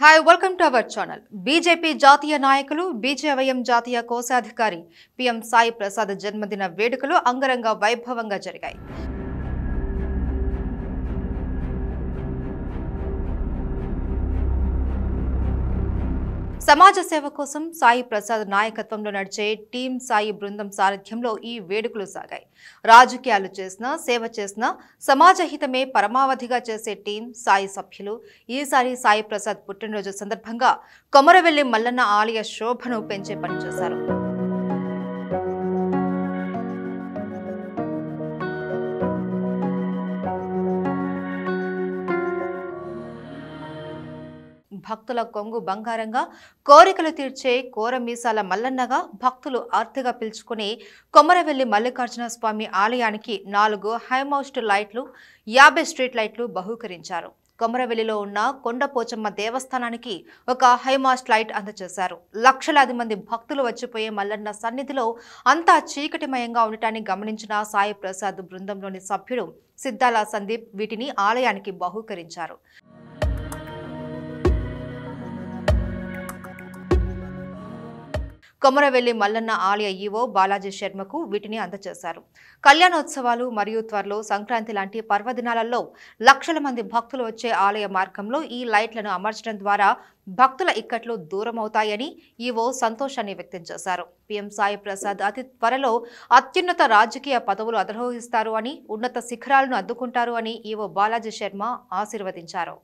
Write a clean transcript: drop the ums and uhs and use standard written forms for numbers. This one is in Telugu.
Hi, welcome to our channel. BJP జాతీయ నాయకులు బీజేవైఎం జాతీయ కోశాధికారి PM సాయి ప్రసాద్ జన్మదిన వేడుకలు అంగరంగ వైభవంగా జరిగాయి. సమాజ సేవ కోసం సాయి ప్రసాద్ నాయకత్వంలో నడిచే టీం సాయి బృందం సారథ్యంలో ఈ వేడుకలు సాగాయి. రాజకీయాలు చేసిన సేవ చేసిన సమాజ హితమే పరమావధిగా చేసే టీం సాయి సభ్యులు ఈసారి సాయి ప్రసాద్ పుట్టినరోజు సందర్భంగా కొమరవెల్లి మల్లన్న ఆలయ శోభను పెంచే పని చేశారు. భక్తుల కొంగు బంగారంగా కోరికలు తీర్చే కోరమీసాల మల్లన్నగా భక్తులు ఆర్తిగా పిలుచుకుని కొమరవెల్లి మల్లికార్జున స్వామి ఆలయానికి 4 హైమౌస్ట్ లైట్లు 50 స్ట్రీట్ లైట్లు బహూకరించారు. కొమరవెల్లిలో ఉన్న కొండపోచమ్మ దేవస్థానానికి ఒక హైమాస్ట్ లైట్ అందజేశారు. లక్షలాది మంది భక్తులు వచ్చిపోయే మల్లన్న సన్నిధిలో అంతా చీకటిమయంగా ఉండటాన్ని గమనించిన సాయి ప్రసాద్ బృందంలోని సభ్యుడు సిద్ధాల సందీప్ వీటిని ఆలయానికి బహూకరించారు. కొమరవెల్లి మల్లన్న ఆలయ ఈవో బాలాజీ శర్మకు వీటిని అందజేశారు. కళ్యాణోత్సవాలు మరియు త్వరలో సంక్రాంతి లాంటి పర్వదినాలలో లక్షల మంది భక్తులు వచ్చే ఆలయ మార్గంలో ఈ లైట్లను అమర్చడం ద్వారా భక్తుల ఇక్కట్లు దూరమవుతాయని ఈవో సంతోషాన్ని వ్యక్తం చేశారు. PM సాయి ప్రసాద్ అతి త్వరలో అత్యున్నత రాజకీయ పదవులు అధిరోహిస్తారు అని ఉన్నత శిఖరాలను అద్దుకుంటారు అని ఈవో బాలాజీ శర్మ ఆశీర్వదించారు.